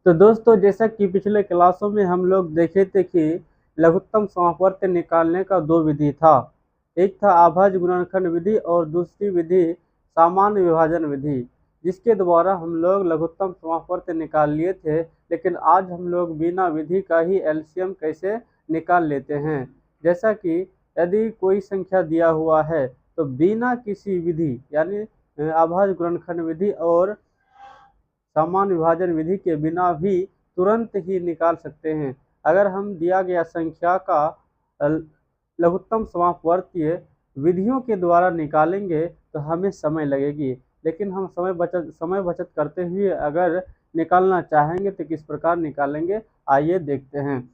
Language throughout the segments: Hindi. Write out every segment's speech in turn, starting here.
तो दोस्तों, जैसा कि पिछले क्लासों में हम लोग देखे थे कि लघुत्तम समापवर्त निकालने का दो विधि था। एक था अभाज्य गुणनखंड विधि और दूसरी विधि सामान्य विभाजन विधि, जिसके द्वारा हम लोग लघुत्तम समापवर्त निकाल लिए थे। लेकिन आज हम लोग बिना विधि का ही एलसीएम कैसे निकाल लेते हैं। जैसा कि यदि कोई संख्या दिया हुआ है तो बिना किसी विधि यानी अभाज्य गुणनखंड विधि और सामान्य विभाजन विधि के बिना भी तुरंत ही निकाल सकते हैं। अगर हम दिया गया संख्या का लघुत्तम समापवर्तीय विधियों के द्वारा निकालेंगे तो हमें समय लगेगी, लेकिन हम समय बचत करते हुए अगर निकालना चाहेंगे तो किस प्रकार निकालेंगे, आइए देखते हैं।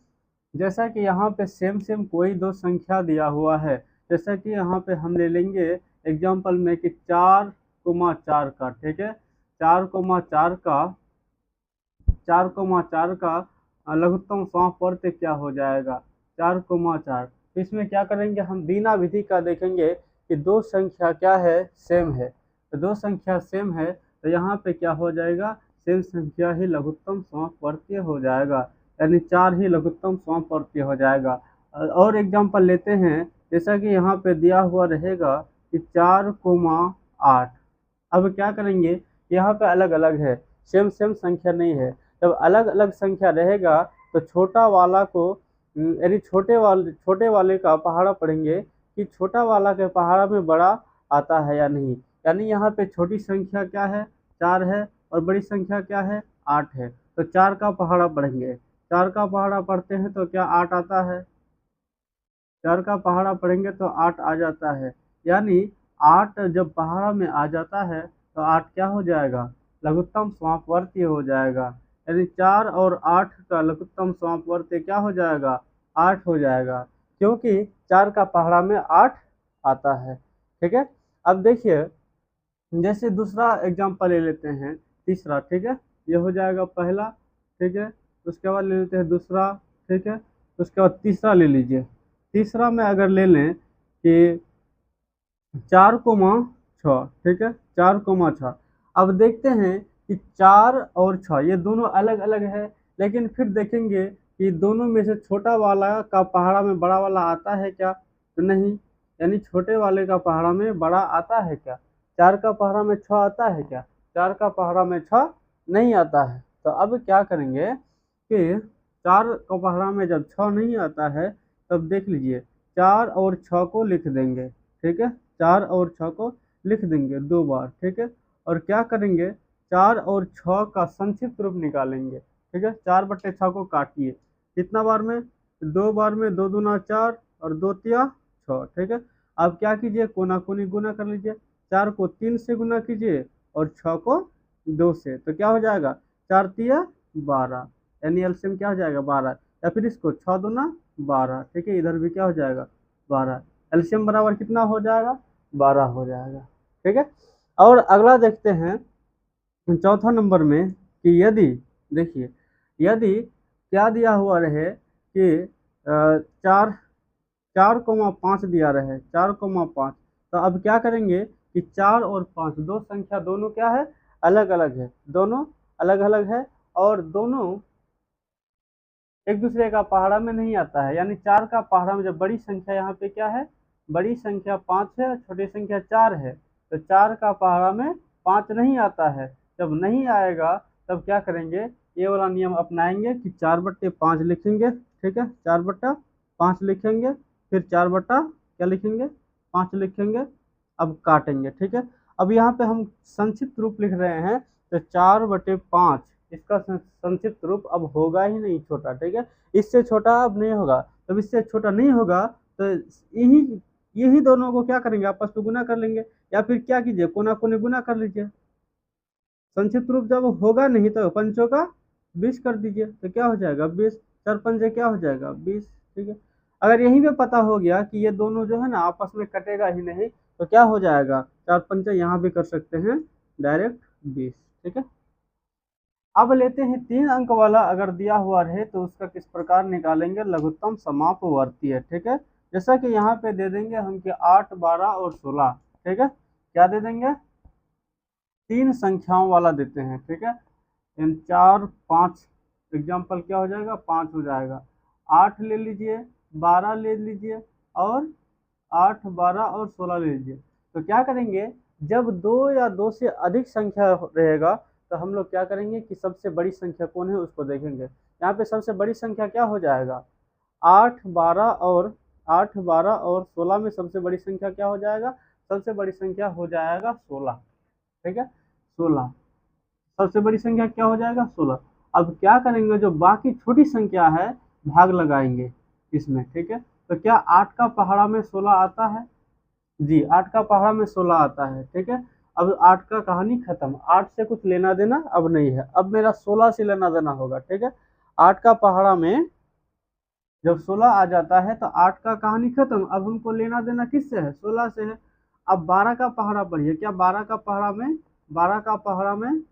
जैसा कि यहाँ पे सेम सेम कोई दो संख्या दिया हुआ है। जैसा कि यहाँ पे हम ले लेंगे एग्जाम्पल में कि 4,4 का, ठीक है, 4,4 का लघुत्तम समापवर्त क्या हो जाएगा, 4,4। तो इसमें क्या करेंगे, हम बिना विधि का देखेंगे कि दो संख्या क्या है, सेम है। तो दो संख्या सेम है तो यहाँ पे क्या हो जाएगा, सेम संख्या ही लघुत्तम समापवर्तीय हो जाएगा, यानी 4 ही लघुत्तम समापवर्तीय हो जाएगा। और एग्जाम्पल लेते हैं, जैसा कि यहाँ पे दिया हुआ रहेगा कि 4,8। अब क्या करेंगे, यहाँ पे अलग अलग है, सेम सेम संख्या नहीं है। जब अलग अलग संख्या रहेगा तो छोटा वाला को यानी छोटे वाले का पहाड़ा पढ़ेंगे कि छोटा वाला के पहाड़ा में बड़ा आता है या नहीं। यानी यहाँ पे छोटी संख्या क्या है, 4 है, और बड़ी संख्या क्या है, 8 है। तो 4 का पहाड़ा पढ़ेंगे, 4 का पहाड़ा पढ़ते हैं तो क्या 8 आता है, 4 का पहाड़ा पढ़ेंगे तो 8 आ जाता है। यानी 8 जब पहाड़ा में आ जाता है तो 8 क्या हो जाएगा, लघुत्तम समापवर्तीय हो जाएगा। यानी 4 और 8 का लघुत्तम समापवर्तीय क्या हो जाएगा, 8 हो जाएगा, क्योंकि 4 का पहाड़ा में 8 आता है। ठीक है। अब देखिए, जैसे दूसरा एग्जाम्पल ले लेते हैं, तीसरा, ठीक है, ये हो जाएगा पहला, ठीक है, उसके बाद ले लेते हैं दूसरा, ठीक है, उसके बाद तीसरा ले लीजिए। तीसरा में अगर ले लें कि 4,6, ठीक है, 4,6। अब देखते हैं कि 4 और 6 ये दोनों अलग अलग है, लेकिन फिर देखेंगे कि दोनों में से छोटा वाला का पहाड़ा में बड़ा वाला आता है क्या, तो नहीं। यानी छोटे वाले का पहाड़ा में बड़ा आता है क्या, 4 का पहाड़ा में 6 आता है क्या, 4 का पहाड़ा में 6 नहीं आता है। तो अब क्या करेंगे कि 4 का पहाड़ा में जब 6 नहीं आता है तब देख लीजिए 4 और 6 को लिख देंगे, ठीक है, 4 और 6 को लिख देंगे 2 बार, ठीक है। और क्या करेंगे, 4 और 6 का संक्षिप्त रूप निकालेंगे, ठीक है। 4/6 को काटिए, कितना बार में, 2 बार में, 2 दूना 4 और 2 तिया 6, ठीक है। अब क्या कीजिए, कोना कोनी गुना कर लीजिए, 4 को 3 से गुना कीजिए और 6 को 2 से, तो क्या हो जाएगा, 4 तिया 12, यानी एलसीएम क्या हो जाएगा, 12। या फिर इसको 6 दूना 12, ठीक है, इधर भी क्या हो जाएगा, 12। एलसीएम बराबर कितना हो जाएगा, 12 हो जाएगा, ठीक है। और अगला देखते हैं चौथा नंबर में कि यदि, देखिए, यदि क्या दिया हुआ रहे कि 4,5 दिया रहे, 4,5। तो अब क्या करेंगे कि 4 और 5 दो संख्या दोनों क्या है, अलग अलग है, दोनों अलग अलग है, और दोनों एक दूसरे का पहाड़ा में नहीं आता है। यानी 4 का पहाड़ा में जब बड़ी संख्या यहाँ पे क्या है, बड़ी संख्या 5 है और छोटी संख्या 4 है, तो 4 का पहाड़ा में 5 नहीं आता है। जब नहीं आएगा तब क्या करेंगे, ये वाला नियम अपनाएंगे कि 4/5 लिखेंगे, ठीक है, 4/5 लिखेंगे, फिर 4 क्या लिखेंगे, 5 लिखेंगे। अब काटेंगे, ठीक है। अब यहाँ पे हम संक्षिप्त रूप लिख रहे हैं, तो 4/5 इसका संक्षिप्त रूप अब होगा ही नहीं छोटा, ठीक है, इससे छोटा अब नहीं होगा। जब इससे छोटा नहीं होगा तो यही यही दोनों को क्या करेंगे, आपस में गुना कर लेंगे, या फिर क्या कीजिए, कोना कोने गुना कर लीजिए। संक्षिप्त रूप जब होगा नहीं तो पंचों का 20 कर दीजिए, तो क्या हो जाएगा, 20, 4 पंजे क्या हो जाएगा, 20, ठीक है। अगर यहीं पे पता हो गया कि ये दोनों जो है ना आपस में कटेगा ही नहीं, तो क्या हो जाएगा, 4 पंजे यहाँ भी कर सकते हैं डायरेक्ट 20, ठीक है। अब लेते हैं 3 अंक वाला, अगर दिया हुआ रहे तो उसका किस प्रकार निकालेंगे, लघुत्तम समापवर्तीय, ठीक है। जैसा कि यहाँ पे दे देंगे हम कि 8, 12 और 16, ठीक है, क्या दे देंगे, 3 संख्याओं वाला देते हैं, ठीक है। इन 4, 5 एग्जाम्पल क्या हो जाएगा, 5 हो जाएगा। 8 ले लीजिए, 12 ले लीजिए, और 8, 12 और 16 ले लीजिए। तो क्या करेंगे, जब दो या दो से अधिक संख्या रहेगा तो हम लोग क्या करेंगे कि सबसे बड़ी संख्या कौन है उसको देखेंगे। यहाँ पे सबसे बड़ी संख्या क्या हो जाएगा, 8, 12 और 16 में सबसे बड़ी संख्या क्या हो जाएगा, सबसे बड़ी संख्या हो जाएगा 16। ठीक है, 16 सबसे बड़ी संख्या क्या हो जाएगा, 16। अब क्या करेंगे, जो बाकी छोटी संख्या है भाग लगाएंगे इसमें। ठीक है, तो क्या 8 का पहाड़ा में 16 आता है, जी 8 का पहाड़ा में 16 आता है। ठीक है, अब 8 का कहानी खत्म, 8 से कुछ लेना देना अब नहीं है, अब मेरा 16 से लेना देना होगा। ठीक है, 8 का पहाड़ा में जब 16 आ जाता है तो 8 का कहानी खत्म, अब हमको लेना देना किससे है, 16 से है। अब 12 का पहाड़ा पढ़िए, क्या 12 का पहाड़ा में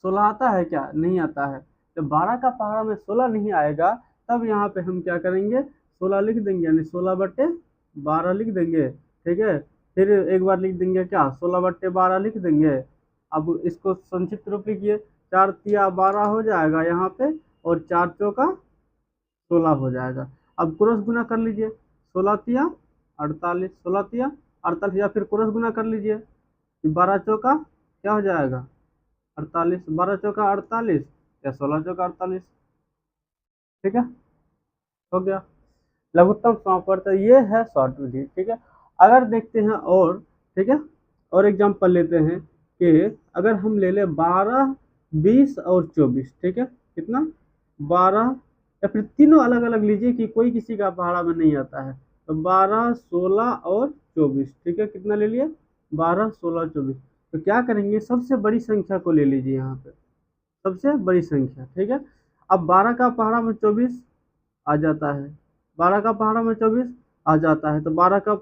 16 आता है, क्या नहीं आता है। जब 12 का पहाड़ा में 16 नहीं आएगा तब यहाँ पे हम क्या करेंगे, 16 लिख देंगे, यानी 16/12 लिख देंगे। ठीक है, फिर एक बार लिख देंगे क्या, 16/12 लिख देंगे। अब इसको संक्षिप्त रूप लिखिए, 4 तिया 12 हो जाएगा यहाँ पे, और 4 चौका 16 हो जाएगा। अब क्रॉस गुना कर लीजिए, 16 तिया 48, 16 तिया 48, या फिर क्रॉस गुना कर लीजिए, 12 चौका क्या हो जाएगा 48, 12 चौका 48 या 16 चौका 48। ठीक है, हो गया लघुत्तम समापवर्त, ये है शॉर्ट विधि। ठीक है, अगर देखते हैं और, ठीक है, और एग्जांपल लेते हैं कि अगर हम ले ले 12, 20 और 24। ठीक है, कितना 12, या फिर तीनों अलग अलग लीजिए कि कोई किसी का पहाड़ा में नहीं आता है। तो 12, 16 और 24। ठीक है, कितना ले लिए, 12, 16, 24। तो क्या करेंगे, सबसे बड़ी संख्या को ले लीजिए यहाँ पे, सबसे बड़ी संख्या। ठीक है, अब 12 का पहाड़ा में 24 आ जाता है, 12 का पहाड़ा में 24 आ जाता है, तो 12 का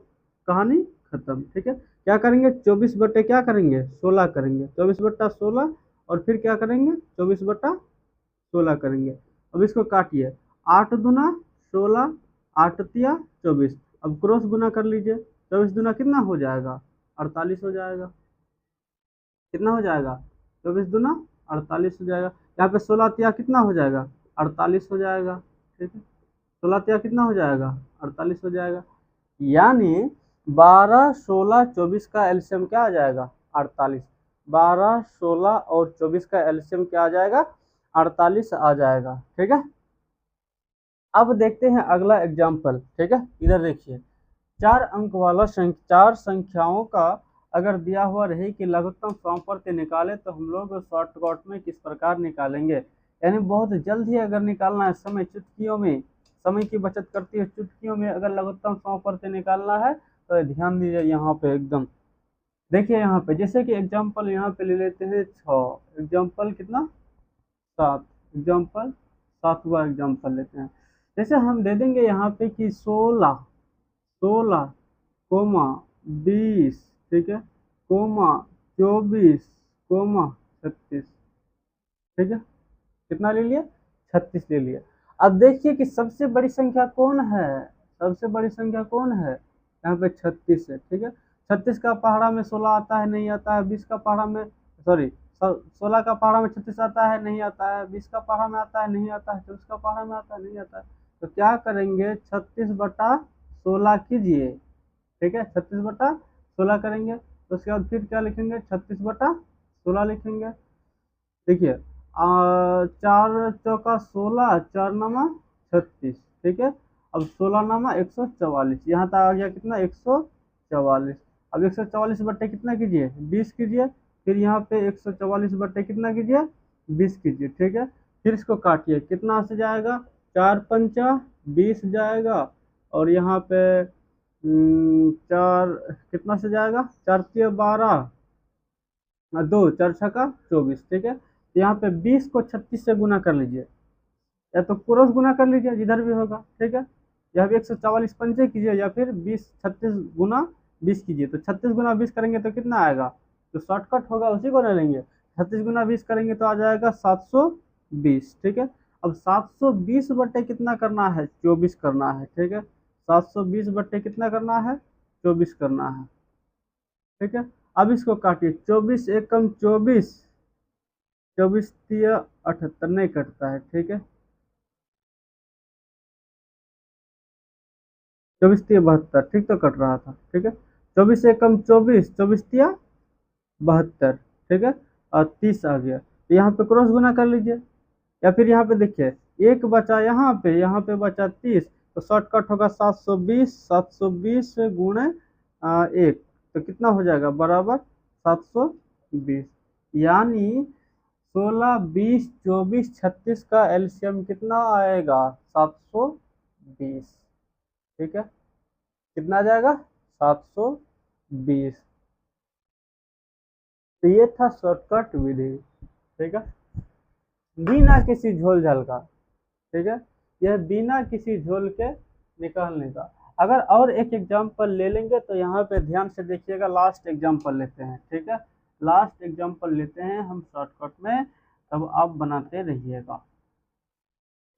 कहानी खत्म। ठीक है, क्या करेंगे, 24 बटे क्या करेंगे, 16 करेंगे, 24/16, और फिर क्या करेंगे, 24/16 करेंगे। अब इसको काटिए, 8 दूना 16, 8 तिया 24। अब क्रॉस गुना कर लीजिए, 24 दूना कितना हो जाएगा, 48 हो जाएगा। कितना हो जाएगा, 24 दूना 48 हो जाएगा। यहाँ पे 16 तिया कितना हो जाएगा, 48 हो जाएगा। ठीक है, 16 तिया कितना हो जाएगा, 48 हो जाएगा। यानी 12, 16, 24 का एलसीएम क्या आ जाएगा, 48। 12, 16 और 24 का एलसीएम क्या आ जाएगा, 48 आ जाएगा। ठीक है, अब देखते हैं अगला एग्जाम्पल। ठीक है, इधर देखिए, 4 अंक वाला 4 संख्याओं का अगर दिया हुआ रहे कि लघुत्तम समापवर्ती निकाले तो हम लोग शॉर्टकट में किस प्रकार निकालेंगे। यानी बहुत जल्द ही अगर निकालना है, समय चुटकियों में, समय की बचत करती है चुटकियों में, अगर लघुत्तम समापवर्ती निकालना है तो ध्यान दीजिए यहाँ पे एकदम। देखिए यहाँ पे, जैसे कि एग्जाम्पल यहाँ पे ले लेते हैं 6, एग्जाम्पल कितना 7, एग्जाम्पल 7वां एग्जाम्पल लेते हैं। जैसे हम दे देंगे यहाँ पे कि 16, 20, ठीक है, कोमा 24, 36। ठीक है, कितना ले लिया, 36 ले लिया। अब देखिए कि सबसे बड़ी संख्या कौन है, सबसे बड़ी संख्या कौन है, यहाँ पे 36 है। ठीक है, 36 का पहाड़ा में 16 आता है, नहीं आता है। 20 का पहाड़ा में, सॉरी, 16 का पहाड़ा में 36 आता है, नहीं आता है। 20 का पहाड़ा में आता है, नहीं आता है। 24 का पहाड़ा में आता है, नहीं आता है। तो क्या करेंगे, 36/16 कीजिए। ठीक है, 36/16 करेंगे, तो उसके बाद फिर क्या लिखेंगे, 36/16 लिखेंगे। देखिए, 4 चौका 16, 4 नामा 36। ठीक है, अब 16 नामा 144, यहाँ तक आ गया कितना, 144। अब 144 बट्टे कितना कीजिए, 20 कीजिए। फिर यहाँ पे 144 बट्टे कितना कीजिए, 20 कीजिए। ठीक है, फिर इसको काटिए, कितना से जाएगा, 4 पंचा 20 जाएगा, और यहाँ पे 4 कितना से जाएगा, 4 तिया 12, 2 4 छक्का 24। ठीक है, तो यहाँ पे 20 को 36 से गुना कर लीजिए, या तो क्रॉस गुना कर लीजिए जिधर भी होगा। ठीक है, या फिर 144 पंचे कीजिए, या फिर 20 36 गुना 20 कीजिए। तो 36 गुना 20 करेंगे तो कितना आएगा, जो शॉर्टकट होगा उसी को ले लेंगे। 36 गुना 20 करेंगे तो आ जाएगा 720। ठीक है, अब 720 बट्टे कितना करना है, 24 करना है। ठीक है, 720 बट्टे कितना करना है, 24 करना है। ठीक है, अब इसको काटिए, 24 एकम 24, 24 तिया 78 नहीं कटता है, ठीक है। 24 तिया 72, ठीक तो कट रहा था, ठीक है। 24 से कम 24, 24 तिया 72, ठीक है। और 30 आ गया, तो यहाँ पे क्रॉस गुना कर लीजिए। या फिर यहाँ पे देखिए, एक बचा यहाँ पे बचा 30, तो शॉर्टकट होगा 720, 720 गुणे 1, तो कितना हो जाएगा बराबर 720। यानी 16, 20, 24, 36 का एलसीएम कितना आएगा? 720, ठीक है। कितना आ जाएगा? 720। तो ये था शॉर्टकट विधि, ठीक है, बिना किसी झोल झाल का, ठीक है। यह बिना किसी झोल के निकालने का। अगर और एक एग्जांपल ले लेंगे तो यहाँ पे ध्यान से देखिएगा, लास्ट एग्जांपल लेते हैं, ठीक है। लास्ट एग्जांपल लेते हैं हम शॉर्टकट में, तब आप बनाते रहिएगा।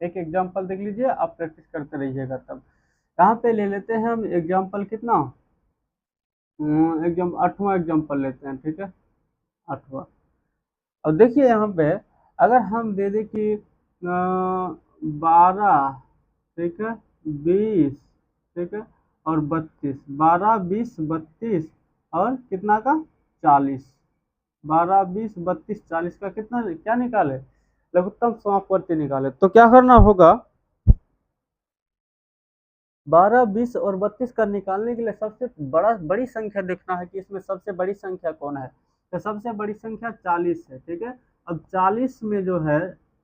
एक एग्जांपल देख लीजिए, आप प्रैक्टिस करते रहिएगा। तब यहाँ पे ले लेते हैं हम एग्जांपल कितना, एग्जाम 8वां एग्जांपल लेते हैं, ठीक है, 8वां। अब देखिए यहाँ पे, अगर हम दे दें कि 12, ठीक है, 20, ठीक है, और 32, 12, 20, 32 और कितना का 40, 12, 20, 32, 40 का कितना क्या निकाले? लघुत्तम समापवर्ती निकाले। तो क्या करना होगा, 12, 20 और 32 का निकालने के लिए सबसे बड़ी संख्या देखना है कि इसमें सबसे बड़ी संख्या कौन है। तो सबसे बड़ी संख्या 40 है, ठीक है। अब 40 में जो है,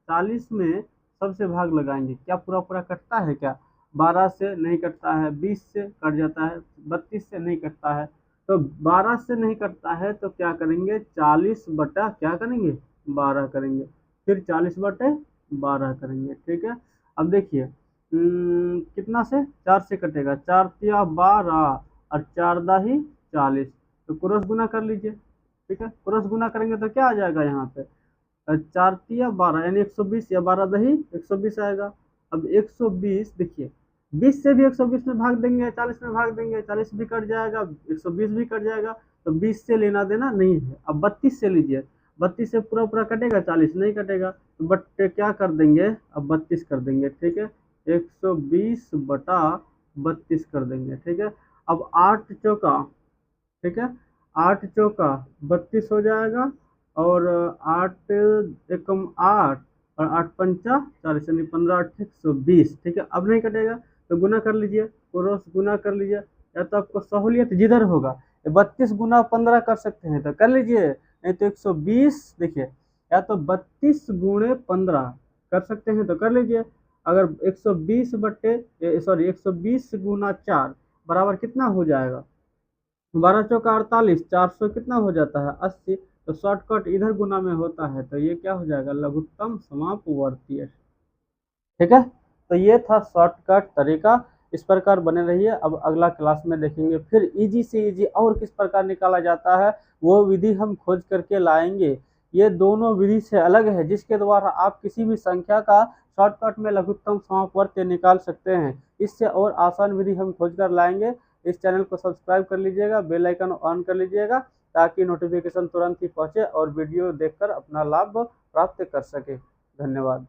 40 में सबसे भाग लगाएंगे, क्या पूरा पूरा कटता है क्या? 12 से नहीं कटता है, 20 से कट जाता है, 32 से नहीं कटता है। तो 12 से नहीं कटता है तो क्या करेंगे, 40 बटा क्या करेंगे, 12 करेंगे, फिर 40 बटे 12 करेंगे, ठीक है। अब देखिए, कितना से, 4 से कटेगा, 4 तिया 12 और 4 दाही 40, तो क्रॉस गुना कर लीजिए, ठीक है। क्रॉस गुना करेंगे तो क्या आ जाएगा यहाँ पे, 4 तिया 12 यानी 120, या 12 दही 120 आएगा। अब 120 देखिए, 20 से भी 120 में भाग देंगे, 40 में भाग देंगे, 40 भी कट जाएगा, 120 भी कट जाएगा, तो 20 से लेना देना नहीं है। अब 32 से लीजिए, 32 से पूरा पूरा कटेगा, 40 नहीं कटेगा, तो बट क्या कर देंगे, अब 32 कर देंगे, ठीक है। 120 बटा 32 कर देंगे, ठीक है। अब 8 चौका, ठीक है, 8 चौका 32 हो जाएगा, और 8 एकम 8 और 8 पंचा 40 यानी 15 8 120, ठीक है। अब नहीं कटेगा तो गुना कर लीजिए, क्रॉस गुना कर लीजिए, या तो आपको सहूलियत जिधर होगा 32 गुना 15 कर सकते हैं तो कर लीजिए, नहीं तो 120 देखिए, या तो 32 गुणे 15 कर सकते हैं तो कर लीजिए। अगर 120 बट्टे सॉरी 120 गुना 4 बराबर कितना हो जाएगा, 12 चौका 48, 400 कितना हो जाता है 80, तो शॉर्टकट इधर गुना में होता है, तो ये क्या हो जाएगा, लघुत्तम समापवर्तीय, ठीक है। तो ये था शॉर्टकट तरीका, इस प्रकार बने रहिए। अब अगला क्लास में देखेंगे फिर इजी से इजी और किस प्रकार निकाला जाता है, वो विधि हम खोज करके लाएंगे। ये दोनों विधि से अलग है, जिसके द्वारा आप किसी भी संख्या का शॉर्टकट में लघुत्तम समापवर्ती निकाल सकते हैं। इससे और आसान विधि हम खोज कर लाएंगे। इस चैनल को सब्सक्राइब कर लीजिएगा, बेल आइकन ऑन कर लीजिएगा, ताकि नोटिफिकेशन तुरंत ही पहुंचे और वीडियो देखकर अपना लाभ प्राप्त कर सके। धन्यवाद।